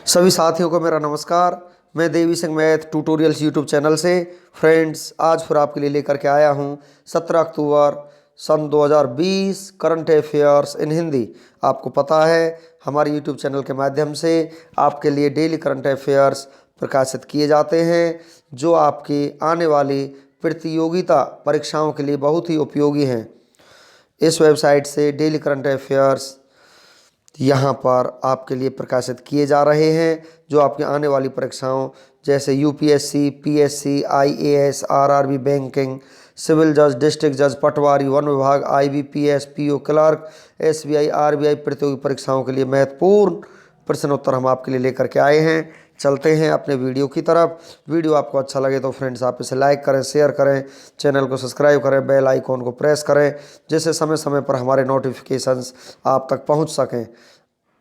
सभी साथियों को मेरा नमस्कार। मैं Devi Singh math tutorials YouTube channel से फ्रेंड्स आज फिर आपके लिए लेकर के आया हूं 17 अक्टूबर सन 2020 करंट अफेयर्स इन हिंदी। आपको पता है हमारे यूट्यूब चैनल के माध्यम से आपके लिए डेली करंट अफेयर्स प्रकाशित किए जाते हैं जो आपकी आने वाली प्रतियोगिता परीक्षाओं के लिए बहुत ही उपयोगी हैं। इस वेबसाइट से डेली करंट अफेयर्स यहाँ पर आपके लिए प्रकाशित किए जा रहे हैं जो आपकी आने वाली परीक्षाओं जैसे UPSC, PSC, IAS, RRB, banking, civil जज, डिस्ट्रिक्ट जज, पटवारी, वन विभाग, IBPS, PO clerk, SBI, RBI प्रतियोगी परीक्षाओं के लिए महत्वपूर्ण प्रश्न उत्तर हम आपके लिए लेकर के आए हैं। चलते हैं अपने वीडियो की तरफ। वीडियो आपको अच्छा लगे तो फ्रेंड्स आप इसे लाइक करें, शेयर करें, चैनल को सब्सक्राइब करें, बेल आइकॉन को प्रेस करें जिससे समय समय पर हमारे नोटिफिकेशंस आप तक पहुंच सकें।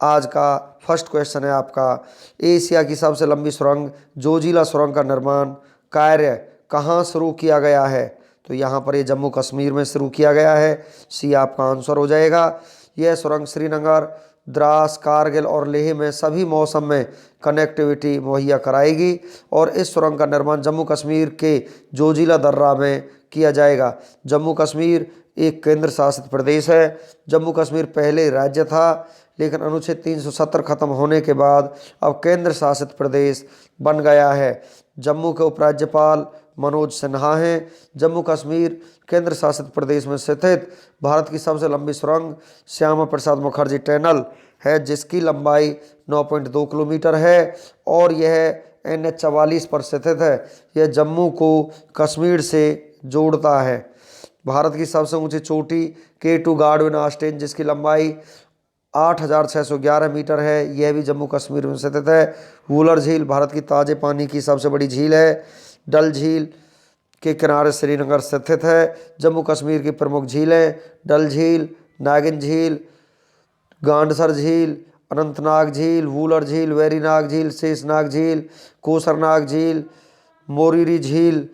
आज का फर्स्ट क्वेश्चन है आपका, एशिया की सबसे लंबी सुरंग जोजिला सुरंग का निर्माण कार्य कहाँ शुरू किया गया है? तो यहाँ पर ये जम्मू कश्मीर में शुरू किया गया है। सी आपका आंसर हो जाएगा। यह सुरंग श्रीनगर, द्रास, कारगिल और लेह में सभी मौसम में कनेक्टिविटी मुहैया कराएगी और इस सुरंग का निर्माण जम्मू कश्मीर के जोजिला दर्रा में किया जाएगा। जम्मू कश्मीर एक केंद्र शासित प्रदेश है। जम्मू कश्मीर पहले राज्य था लेकिन अनुच्छेद 370 खत्म होने के बाद अब केंद्र शासित प्रदेश बन गया है। जम्मू के उपराज्यपाल मनोज सिन्हा हैं। जम्मू कश्मीर केंद्र शासित प्रदेश में स्थित भारत की सबसे लंबी सुरंग श्यामा प्रसाद मुखर्जी टनल है जिसकी लंबाई 9.2 किलोमीटर है और यह NH 44 पर स्थित है। यह जम्मू को कश्मीर से जोड़ता है। भारत की सबसे ऊंची चोटी K2 गार्डविन ऑस्टिन जिसकी लंबाई 8,611 मीटर है, यह भी जम्मू कश्मीर में स्थित है। वुलर झील भारत की ताज़े पानी की सबसे बड़ी झील है। डल झील के किनारे श्रीनगर स्थित है। जम्मू कश्मीर की प्रमुख झीलें डल झील, नागिन झील, गांडसर झील, अनंतनाग झील, वुलर झील, वेरीनाग झील, शेषनाग झील, कोसरनाग झील, मोरीरी झील,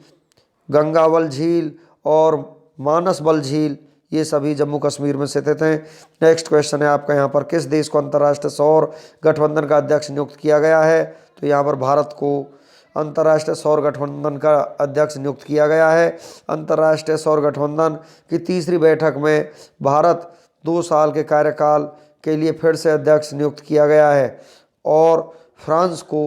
गंगावल झील और मानसबल झील, ये सभी जम्मू कश्मीर में स्थित हैं। नेक्स्ट क्वेश्चन है आपका, यहाँ पर किस देश को अंतर्राष्ट्रीय सौर गठबंधन का अध्यक्ष नियुक्त किया गया है? तो यहाँ पर भारत को अंतर्राष्ट्रीय सौर गठबंधन का अध्यक्ष नियुक्त किया गया है। अंतर्राष्ट्रीय सौर गठबंधन की तीसरी बैठक में भारत 2 साल के कार्यकाल के लिए फिर से अध्यक्ष नियुक्त किया गया है और फ्रांस को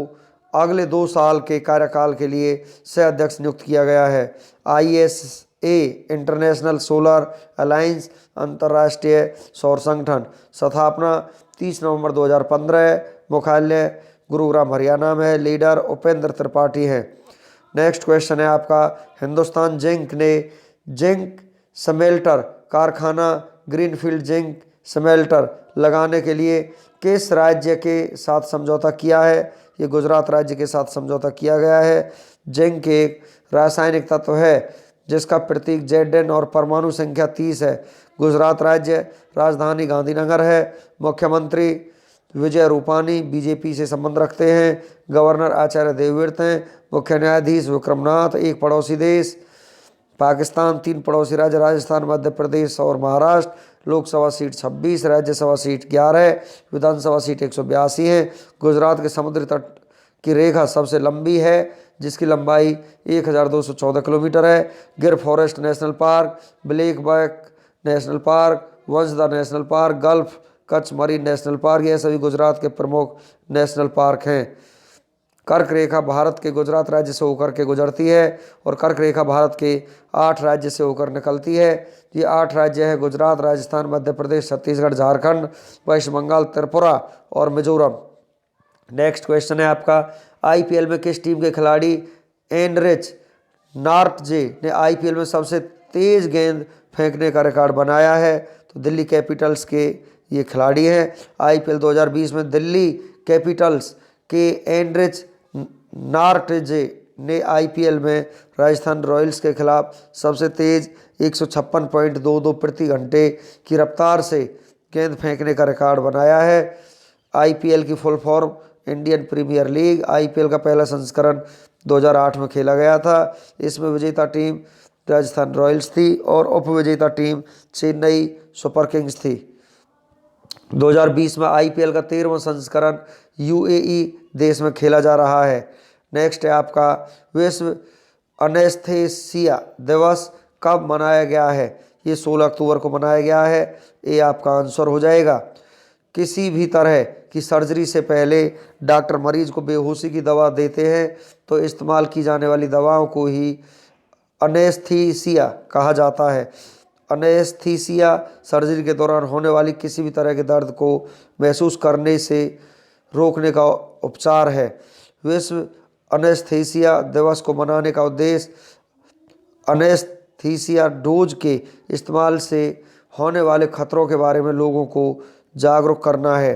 अगले 2 साल के कार्यकाल के लिए सह अध्यक्ष नियुक्त किया गया है। ISA इंटरनेशनल सोलर अलायंस अंतर्राष्ट्रीय सौर संगठन स्थापना 30 नवंबर 2015, मुख्यालय गुरुग्राम हरियाणा में है। लीडर उपेंद्र त्रिपाठी हैं। नेक्स्ट क्वेश्चन है आपका, हिंदुस्तान जिंक ने जिंक स्मेल्टर कारखाना ग्रीनफील्ड जिंक स्मेल्टर लगाने के लिए किस राज्य के साथ समझौता किया है? ये गुजरात राज्य के साथ समझौता किया गया है। जिंक एक रासायनिक तत्व है जिसका प्रतीक Zn और परमाणु संख्या 30 है। गुजरात राज्य राजधानी गांधीनगर है। मुख्यमंत्री विजय रूपानी बीजेपी से संबंध रखते हैं। गवर्नर आचार्य देवव्रत हैं। मुख्य न्यायाधीश विक्रमनाथ। एक पड़ोसी देश पाकिस्तान, 3 पड़ोसी राज्य राजस्थान, मध्य प्रदेश और महाराष्ट्र। लोकसभा सीट 26, राज्यसभा सीट 11, विधानसभा सीट 182 है। गुजरात के समुद्री तट की रेखा सबसे लंबी है जिसकी लंबाई 1214 किलोमीटर है। Gir forest national park, blackbuck national park, Vansda national park, gulf Kutch marine national park, यह सभी गुजरात के प्रमुख नेशनल पार्क हैं। कर्क रेखा भारत के गुजरात राज्य से होकर के गुजरती है और कर्क रेखा भारत के 8 राज्य से होकर निकलती है। ये 8 राज्य है गुजरात, राजस्थान, मध्य प्रदेश, छत्तीसगढ़, झारखंड, वेस्ट बंगाल, त्रिपुरा और मिजोरम। नेक्स्ट क्वेश्चन है आपका, IPL में किस टीम के खिलाड़ी एनरिच नॉर्टजे ने IPL में सबसे तेज गेंद फेंकने का रिकॉर्ड बनाया है? तो दिल्ली कैपिटल्स के ये खिलाड़ी हैं। IPL 2020 में दिल्ली कैपिटल्स के एनरिच नॉर्टजे ने IPL में राजस्थान रॉयल्स के खिलाफ सबसे तेज 156.22 प्रति घंटे की रफ्तार से गेंद फेंकने का रिकॉर्ड बनाया है। IPL की full form Indian premier league. IPL का पहला संस्करण 2008 में खेला गया था। इसमें विजेता टीम राजस्थान रॉयल्स थी और उपविजेता टीम चेन्नई सुपर किंग्स थी। 2020 में आईपीएल का 13वां संस्करण यूएई देश में खेला जा रहा है। नेक्स्ट है आपका विश्व अनेस्थेसिया दिवस कब मनाया गया है? ये 16 अक्टूबर को मनाया गया है। ये आपका आंसर हो जाएगा। किसी भी तरह की सर्जरी से पहले डॉक्टर मरीज को बेहोशी की दवा देते हैं तो इस्तेमाल की जाने वाली दवाओं को ही अनेस्थीसिया कहा जाता है। अनेस्थीसिया सर्जरी के दौरान होने वाली किसी भी तरह के दर्द को महसूस करने से रोकने का उपचार है। विश्व अनेस्थीसिया दिवस को मनाने का उद्देश्य अनेस्थीसिया डोज के इस्तेमाल से होने वाले खतरों के बारे में लोगों को जागरूक करना है।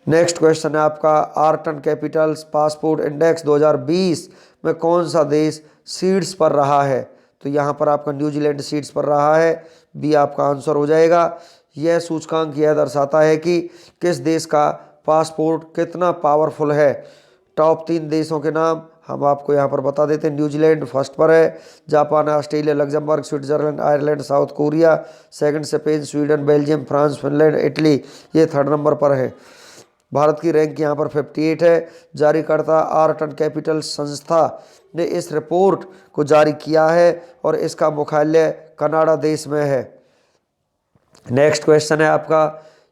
नेक्स्ट क्वेश्चन है आपका आर्टन कैपिटल्स पासपोर्ट इंडेक्स 2020 में कौन सा देश सीड्स पर रहा है? तो यहाँ पर आपका न्यूजीलैंड सीड्स पर रहा है। बी आपका आंसर हो जाएगा। यह सूचकांक यह दर्शाता है कि किस देश का पासपोर्ट कितना पावरफुल है। टॉप 3 देशों के नाम हम आपको यहाँ पर बता देते हैं। न्यूजीलैंड फर्स्ट पर है, Japan, Australia, Luxembourg, Switzerland, Ireland, south Korea second, Spain, Sweden, Belgium, France, Finland, Italy ये थर्ड नंबर पर है। भारत की रैंक यहाँ पर 58 है। जारीकर्ता आर्टन कैपिटल संस्था ने इस रिपोर्ट को जारी किया है और इसका मुख्यालय कनाडा देश में है। नेक्स्ट क्वेश्चन है आपका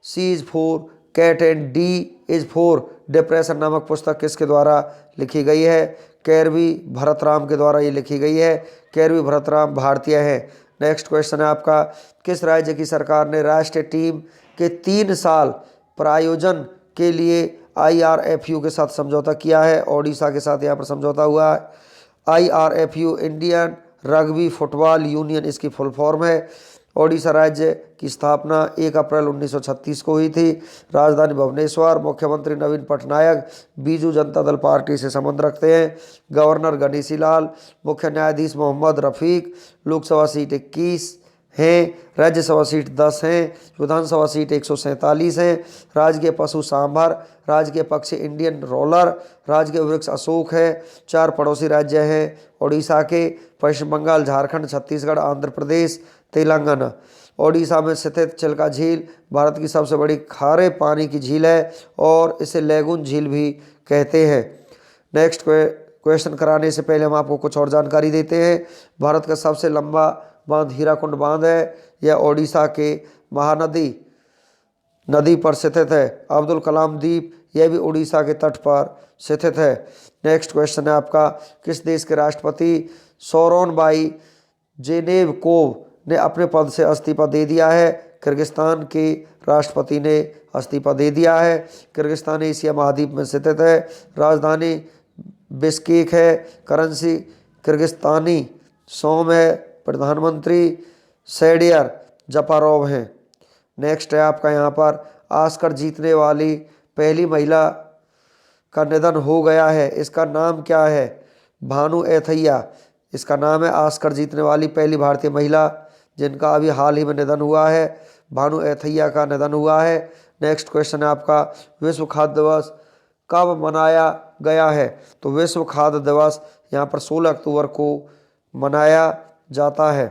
C is for cat and D is for depression नामक पुस्तक किसके द्वारा लिखी गई है? कैरवी भरतराम के द्वारा ये लिखी गई है। कैरवी भरतराम भारतीय है। नेक्स्ट क्वेश्चन है आपका किस राज्य की सरकार ने राष्ट्रीय टीम के 3 साल प्रायोजन के लिए IRFU के साथ समझौता किया है? ओडिशा के साथ यहाँ पर समझौता हुआ है। IRFU Indian rugby football union इसकी फुल फॉर्म है। ओडिशा राज्य की स्थापना 1 अप्रैल 1936 को हुई थी। राजधानी भुवनेश्वर। मुख्यमंत्री नवीन पटनायक बीजू जनता दल पार्टी से संबंध रखते हैं। गवर्नर गणेशी लाल। मुख्य न्यायाधीश मोहम्मद रफीक। लोकसभा सीट 21 हैं। राज्यसभा सीट 10 हैं। विधानसभा सीट 147 हैं। राजकीय पशु सांभर। राजकीय पक्षी इंडियन रोलर। राजकीय वृक्ष अशोक है। 4 पड़ोसी राज्य हैं ओडिशा के पश्चिम बंगाल, झारखंड, छत्तीसगढ़, आंध्र प्रदेश, तेलंगाना। ओडिशा में स्थित चिल्का झील भारत की सबसे बड़ी खारे पानी की झील है और इसे लेगून झील भी कहते हैं। नेक्स्ट क्वेश्चन कराने से पहले हम आपको कुछ और जानकारी देते हैं। भारत का सबसे लंबा बांध हीराकुंड बांध है। यह ओडिशा के महानदी नदी पर स्थित है। अब्दुल कलाम द्वीप यह भी उड़ीसा के तट पर स्थित है। नेक्स्ट क्वेश्चन है आपका किस देश के राष्ट्रपति सोरोनबाई जेनेवकोव ने अपने पद से इस्तीफा दे दिया है? किर्गिस्तान के राष्ट्रपति ने इस्तीफा दे दिया है। किर्गिस्तान एशिया महाद्वीप में स्थित है। राजधानी बिश्केक है। करेंसी किर्गिस्तानी सोम है। प्रधानमंत्री सैडियर जपारोव हैं। नेक्स्ट है आपका यहाँ पर ऑस्कर जीतने वाली पहली महिला का निधन हो गया है। इसका नाम क्या है? भानु एथैया इसका नाम है। ऑस्कर जीतने वाली पहली भारतीय महिला जिनका अभी हाल ही में निधन हुआ है, भानु एथैया का निधन हुआ है। नेक्स्ट क्वेश्चन है आपका विश्व खाद्य दिवस कब मनाया गया है? तो विश्व खाद्य दिवस यहाँ पर 16 अक्टूबर को मनाया जाता है।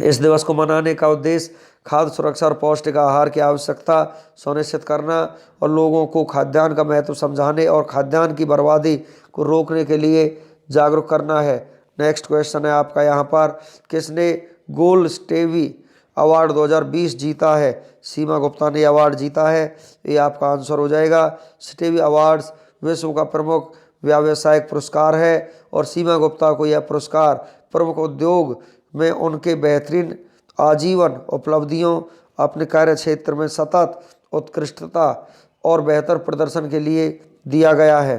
इस दिवस को मनाने का उद्देश्य खाद्य सुरक्षा और पौष्टिक आहार की आवश्यकता सुनिश्चित करना और लोगों को खाद्यान्न का महत्व समझाने और खाद्यान्न की बर्बादी को रोकने के लिए जागरूक करना है। नेक्स्ट क्वेश्चन है आपका यहाँ पर किसने गोल्ड स्टेवी अवार्ड 2020 जीता है? सीमा गुप्ता ने अवार्ड जीता है। ये आपका आंसर हो जाएगा। स्टेवी अवार्ड्स विश्व का प्रमुख व्यावसायिक पुरस्कार है और सीमा गुप्ता को यह पुरस्कार प्रमुख उद्योग में उनके बेहतरीन आजीवन उपलब्धियों, अपने कार्य क्षेत्र में सतत उत्कृष्टता और बेहतर प्रदर्शन के लिए दिया गया है।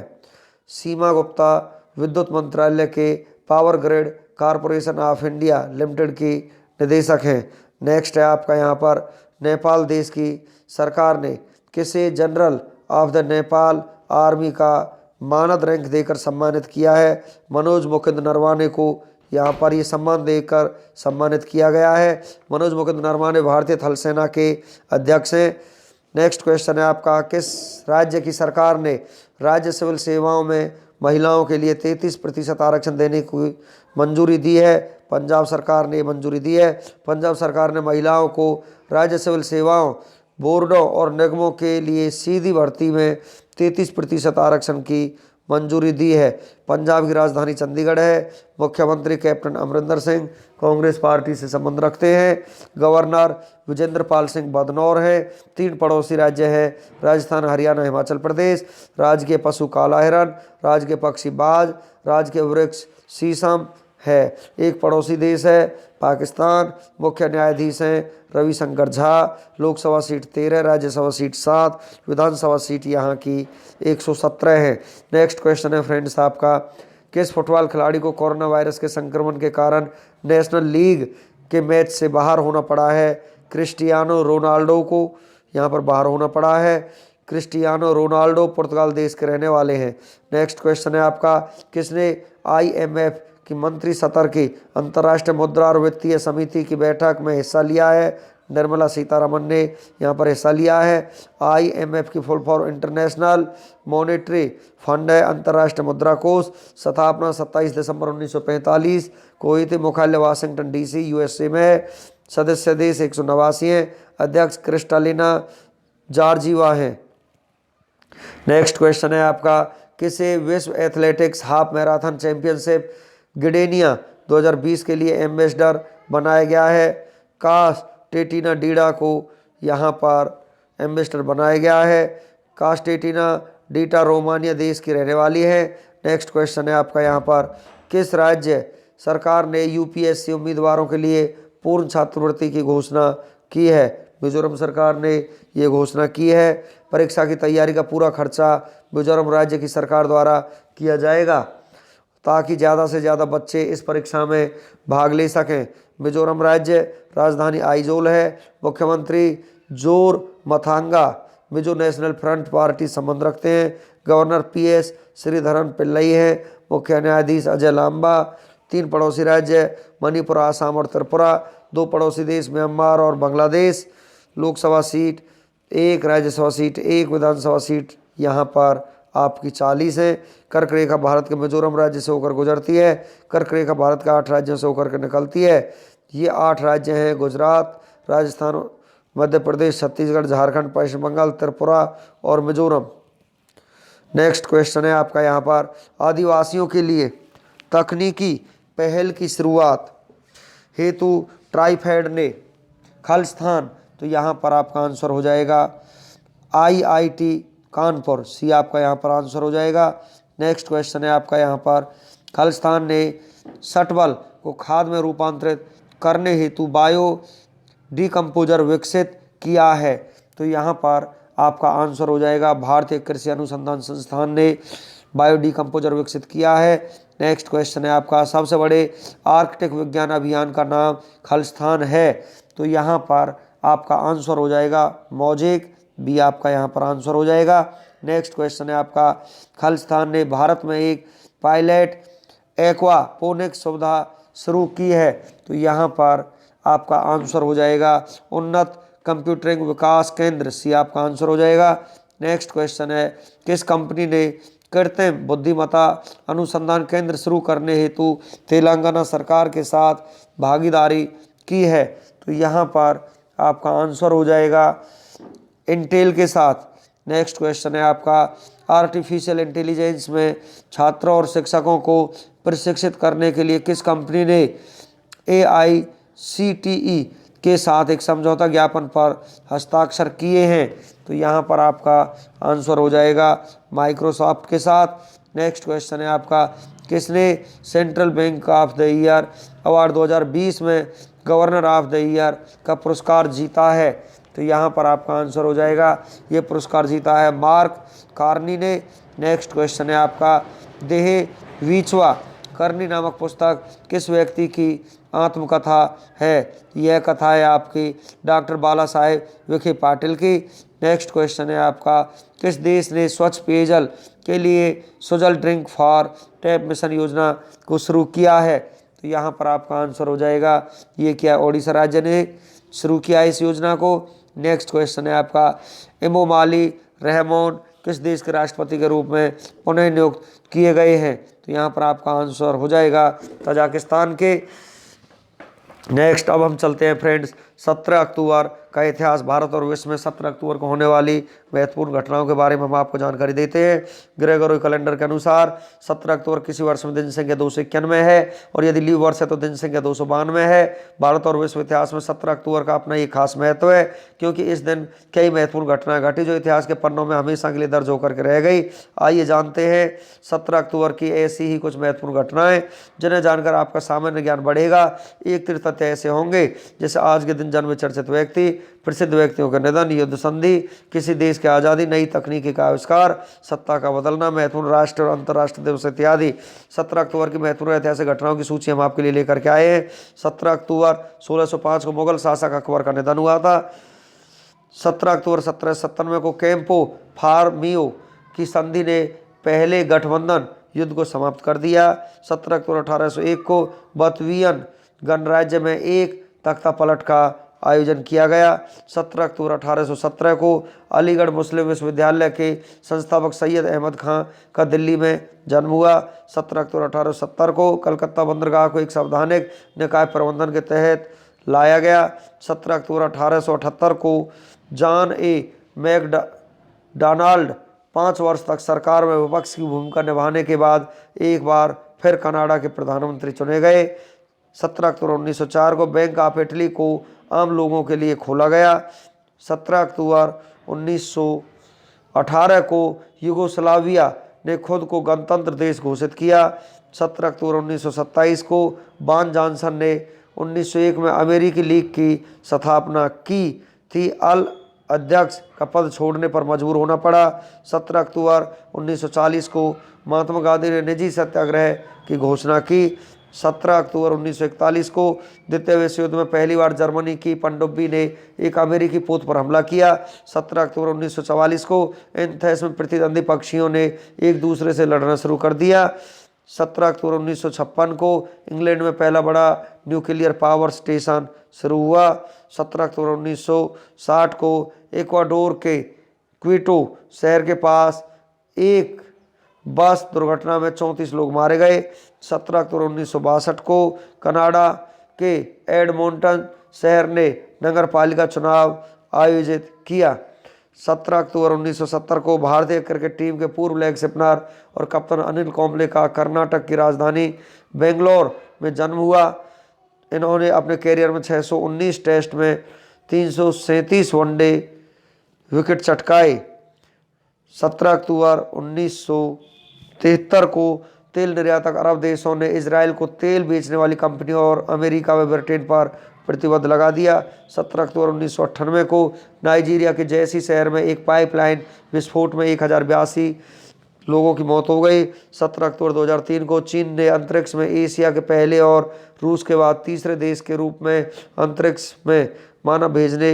सीमा गुप्ता विद्युत मंत्रालय के power grid corporation of India limited की निदेशक हैं। नेक्स्ट है आपका यहाँ पर नेपाल देश की सरकार ने किसे general of the Nepal army का मानद रैंक देकर सम्मानित किया है? मनोज मुकुंद नरवाने को यहाँ पर ये सम्मान देकर सम्मानित किया गया है। मनोज मुकुंद नरवाने भारतीय थल सेना के अध्यक्ष हैं। नेक्स्ट क्वेश्चन है आपका किस राज्य की सरकार ने राज्य सिविल सेवाओं में महिलाओं के लिए 33% आरक्षण देने की मंजूरी दी है? पंजाब सरकार ने मंजूरी दी है। पंजाब सरकार ने महिलाओं को राज्य सिविल सेवाओं बोर्डों और निगमों के लिए सीधी भर्ती में 33% आरक्षण की मंजूरी दी है। पंजाब की राजधानी चंडीगढ़ है। मुख्यमंत्री कैप्टन अमरिंदर सिंह कांग्रेस पार्टी से संबंध रखते हैं। गवर्नर विजेंद्र पाल सिंह बदनौर है। 3 पड़ोसी राज्य है राजस्थान, हरियाणा, हिमाचल प्रदेश। राज्य के पशु काला हिरन, राज्य के पक्षी बाज, राज्य के वृक्ष शीशम है। एक पड़ोसी देश है पाकिस्तान। मुख्य न्यायाधीश हैं रविशंकर झा। लोकसभा सीट 13, राज्यसभा सीट 7, विधानसभा सीट यहाँ की 117 है। नेक्स्ट क्वेश्चन है फ्रेंड्स आपका, किस फुटबॉल खिलाड़ी को कोरोना वायरस के संक्रमण के कारण नेशनल लीग के मैच से बाहर होना पड़ा है? क्रिस्टियानो रोनाल्डो को यहाँ पर बाहर होना पड़ा है। क्रिस्टियानो रोनाल्डो पुर्तगाल देश के रहने वाले हैं। नेक्स्ट क्वेश्चन है आपका, किसने IMF की मंत्री स्तर की अंतर्राष्ट्रीय मुद्रा और वित्तीय समिति की बैठक में हिस्सा लिया है? निर्मला सीतारमन ने यहाँ पर हिस्सा लिया है। IMF की full form international monetary fund है, अंतर्राष्ट्रीय मुद्रा कोष। स्थापना 27 दिसंबर 1945 को हुई थी। मुख्यालय वाशिंगटन DC USA में है। सदस्य देश 189 हैं। अध्यक्ष क्रिस्टालिना जॉर्जीवा हैं। नेक्स्ट क्वेश्चन है आपका, किसे विश्व एथलेटिक्स हाफ मैराथन चैंपियनशिप गिडेनिया 2020 के लिए एम्बेसडर बनाया गया है? कास्टेटिना डीडा को यहाँ पर एम्बेसडर बनाया गया है। कास्टेटिना डीटा रोमानिया देश की रहने वाली है। नेक्स्ट क्वेश्चन है आपका यहाँ पर, किस राज्य सरकार ने UPSC उम्मीदवारों के लिए पूर्ण छात्रवृत्ति की घोषणा की है? मिजोरम सरकार ने ये घोषणा की है। परीक्षा की तैयारी का पूरा खर्चा मिजोरम राज्य की सरकार द्वारा किया जाएगा ताकि ज़्यादा से ज़्यादा बच्चे इस परीक्षा में भाग ले सकें। मिजोरम राज्य राजधानी आइजोल है। मुख्यमंत्री जोर मथांगा मिजो नेशनल फ्रंट पार्टी संबंध रखते हैं। गवर्नर PS श्रीधरन पिल्लई हैं। मुख्य न्यायाधीश अजय लांबा। 3 पड़ोसी राज्य मणिपुर, आसाम और त्रिपुरा। 2 पड़ोसी देश म्यांमार और बांग्लादेश। लोकसभा सीट 1, राज्यसभा सीट 1, विधानसभा सीट यहाँ पर आपकी 40 है। कर्क रेखा भारत के मिजोरम राज्य से होकर गुजरती है। कर्क रेखा भारत के 8 राज्यों से होकर के निकलती है। ये 8 राज्य हैं गुजरात, राजस्थान, मध्य प्रदेश, छत्तीसगढ़, झारखंड, पश्चिम बंगाल, त्रिपुरा और मिजोरम। नेक्स्ट क्वेश्चन है आपका यहाँ पर, आदिवासियों के लिए तकनीकी पहल की शुरुआत हेतु ट्राइफेड ने खालिस्तान, तो यहाँ पर आपका आंसर हो जाएगा IIT कानपुर, C आपका यहाँ पर आंसर हो जाएगा। नेक्स्ट क्वेश्चन है आपका यहाँ पर, खालिस्तान ने शटबल को खाद में रूपांतरित करने हेतु बायो डिकम्पोजर विकसित किया है? तो यहाँ पर आपका आंसर हो जाएगा भारतीय कृषि अनुसंधान संस्थान ने बायो डिकम्पोजर विकसित किया है। नेक्स्ट क्वेश्चन है आपका, सबसे बड़े आर्कटिक विज्ञान अभियान का नाम खालिस्तान है? तो यहाँ पर आपका आंसर हो जाएगा मोजेक, B आपका यहाँ पर आंसर हो जाएगा। नेक्स्ट क्वेश्चन है आपका, खालिस्तान ने भारत में एक पायलट एक्वापोनिक्स सुविधा शुरू की है? तो यहाँ पर आपका आंसर हो जाएगा उन्नत कंप्यूटरिंग विकास केंद्र, C आपका आंसर हो जाएगा। नेक्स्ट क्वेश्चन है, किस कंपनी ने कृत्रिम बुद्धिमत्ता अनुसंधान केंद्र शुरू करने हेतु तेलंगाना सरकार के साथ भागीदारी की है? तो यहाँ पर आपका आंसर हो जाएगा इंटेल के साथ। नेक्स्ट क्वेश्चन है आपका, आर्टिफिशियल इंटेलिजेंस में छात्रों और शिक्षकों को प्रशिक्षित करने के लिए किस कंपनी ने AICTE के साथ एक समझौता ज्ञापन पर हस्ताक्षर किए हैं? तो यहाँ पर आपका आंसर हो जाएगा माइक्रोसॉफ्ट के साथ। नेक्स्ट क्वेश्चन है आपका, किसने central bank of the year award 2020 में गवर्नर ऑफ द ईयर का पुरस्कार जीता है? तो यहाँ पर आपका आंसर हो जाएगा, ये पुरस्कार जीता है मार्क कार्नी ने। नेक्स्ट क्वेश्चन है आपका, देह विचवा करनी नामक पुस्तक किस व्यक्ति की आत्मकथा है? यह कथा है आपकी डॉक्टर बाला साहेब विखे पाटिल की। नेक्स्ट क्वेश्चन है आपका, किस देश ने स्वच्छ पेयजल के लिए Sujal drink for tap mission योजना को शुरू किया है? तो यहाँ पर आपका आंसर हो जाएगा, ये क्या ओडिशा राज्य ने शुरू किया इस योजना को। नेक्स्ट क्वेश्चन है आपका, इमोमाली रहमान किस देश के राष्ट्रपति के रूप में पुनः नियुक्त किए गए हैं? तो यहाँ पर आपका आंसर हो जाएगा तजाकिस्तान के। नेक्स्ट अब हम चलते हैं फ्रेंड्स 17 अक्टूबर का इतिहास। भारत और विश्व में 17 अक्टूबर को होने वाली महत्वपूर्ण घटनाओं के बारे में हम आपको जानकारी देते हैं। ग्रेगोरी कैलेंडर के अनुसार 17 अक्टूबर किसी वर्ष में दिन संख्या 291 है और यदि लीव वर्ष है तो दिन संख्या 292 है। भारत और विश्व इतिहास में 17 अक्टूबर का अपना ये खास महत्व है क्योंकि इस दिन कई महत्वपूर्ण घटनाएं घटी जो इतिहास के पन्नों में हमेशा के लिए दर्ज होकर के रह गई। आइए जानते हैं 17 अक्टूबर की ऐसी ही कुछ महत्वपूर्ण घटनाएं जिन्हें जानकर आपका सामान्य ज्ञान बढ़ेगा। एक तीन तथ्य ऐसे होंगे जैसे आज के दिन जन्म चर्चित व्यक्ति, प्रसिद्ध व्यक्तियों का निधन, युद्ध संधि, किसी देश की आज़ादी, नई तकनीकी का आविष्कार, सत्ता का बदलना, महत्वपूर्ण राष्ट्र और अंतर्राष्ट्रीय दिवस इत्यादि। 17 अक्टूबर की महत्वपूर्ण ऐतिहासिक घटनाओं की सूची हम आपके लिए लेकर के आए हैं। 17 अक्टूबर 1605 को मुगल शासक अकबर का निधन हुआ था। 17 अक्टूबर 1797 को कैंपो फार्मियो की संधि ने पहले गठबंधन युद्ध को समाप्त कर दिया। 17 अक्टूबर 1801 को बतवियन गणराज्य में एक तख्ता पलट का आयोजन किया गया। 17 अक्टूबर 1817 को अलीगढ़ मुस्लिम विश्वविद्यालय के संस्थापक सैयद अहमद खां का दिल्ली में जन्म हुआ। 17 अक्टूबर 1870 को कलकत्ता बंदरगाह को एक संवैधानिक निकाय प्रबंधन के तहत लाया गया। 17 अक्टूबर 1878 को जॉन ए मैकडॉनाल्ड 5 वर्ष तक सरकार में विपक्ष की भूमिका निभाने के बाद एक बार फिर कनाडा के प्रधानमंत्री चुने गए। 17 अक्टूबर 1904 को बैंक ऑफ इटली को आम लोगों के लिए खोला गया। 17 अक्टूबर 1918 को यूगोस्लाविया ने खुद को गणतंत्र देश घोषित किया। 17 अक्टूबर 1927 को बान जॉनसन ने 1901 में अमेरिकी लीग की स्थापना की थी। अल अध्यक्ष का पद छोड़ने पर मजबूर होना पड़ा। 17 अक्टूबर 1940 को महात्मा गांधी ने निजी सत्याग्रह की घोषणा की। 17 अक्टूबर 1941 को द्वितीय विश्व युद्ध में पहली बार जर्मनी की पनडुब्बी ने एक अमेरिकी पोत पर हमला किया। 17 अक्टूबर 1944 को एथेंस में प्रतिद्वंदी पक्षियों ने एक दूसरे से लड़ना शुरू कर दिया। 17 अक्टूबर 1956 को इंग्लैंड में पहला बड़ा न्यूक्लियर पावर स्टेशन शुरू हुआ। 17 अक्टूबर 1960 को इक्वाडोर के क्विटो शहर के पास एक बस दुर्घटना में 34 लोग मारे गए। 17 अक्टूबर 1962 को कनाडा के एडमोंटन शहर ने नगर पालिका चुनाव आयोजित किया। 17 अक्टूबर 1970 को भारतीय क्रिकेट टीम के पूर्व लेग स्पिनर और कप्तान अनिल कुंबले का कर्नाटक की राजधानी बेंगलोर में जन्म हुआ। इन्होंने अपने कैरियर में 619 टेस्ट में 337 वनडे विकेट चटकाए। 17 अक्टूबर 1973 को तेल निर्यातक अरब देशों ने इजराइल को तेल बेचने वाली कंपनियों और अमेरिका व ब्रिटेन पर प्रतिबंध लगा दिया। 17 अक्टूबर 1998 को नाइजीरिया के जैसी शहर में एक पाइपलाइन विस्फोट में 1082 लोगों की मौत हो गई। 17 अक्टूबर 2003 को चीन ने अंतरिक्ष में एशिया के पहले और रूस के बाद तीसरे देश के रूप में अंतरिक्ष में मानव भेजने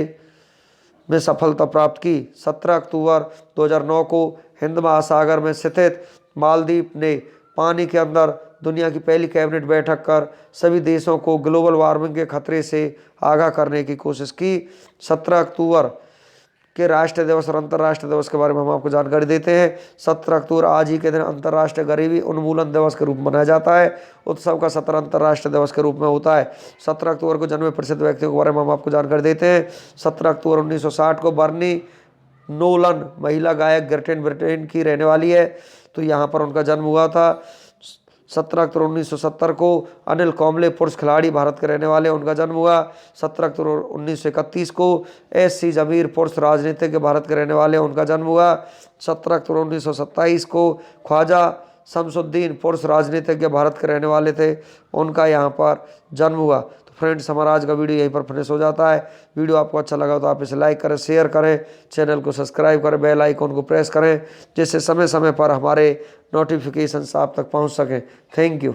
में सफलता प्राप्त की। 17 अक्टूबर 2009 को हिंद महासागर में स्थित मालदीव ने पानी के अंदर दुनिया की पहली कैबिनेट बैठक कर सभी देशों को ग्लोबल वार्मिंग के खतरे से आगाह करने की कोशिश की। 17 अक्टूबर के राष्ट्रीय दिवस और अंतर्राष्ट्रीय दिवस के बारे में हम आपको जानकारी देते हैं। 17 अक्टूबर आज ही के दिन अंतर्राष्ट्रीय गरीबी उन्मूलन दिवस के रूप में मनाया जाता है। उत्सव का 17 अंतर्राष्ट्रीय दिवस के रूप में होता है। 17 अक्टूबर को जन्मे प्रसिद्ध व्यक्तियों के बारे में हम आपको जानकारी देते हैं। 17 अक्टूबर 1960 को बर्नी नोलन महिला गायक ब्रिटेन की रहने वाली है, तो यहाँ पर उनका जन्म हुआ था। 17 अक्टूबर 1970 को अनिल कुंबले पुरुष खिलाड़ी भारत के रहने वाले, उनका जन्म हुआ। 17 अक्टूबर 1931 को S.C. जमीर पुरुष राजनीतिज्ञ भारत के रहने वाले, उनका जन्म हुआ। 17 अक्टूबर 1927 को ख्वाजा शमसुद्दीन पुरुष राजनीतिज्ञ भारत के रहने वाले थे, उनका यहाँ पर जन्म हुआ। तो फ्रेंड्स, हमारा आज का वीडियो यहीं पर फिनिश हो जाता है। वीडियो आपको अच्छा लगा तो आप इसे लाइक करें, शेयर करें, चैनल को सब्सक्राइब करें, बेल आइकन को प्रेस करें जिससे समय समय पर हमारे नोटिफिकेशन आप तक पहुँच सकें। Thank you.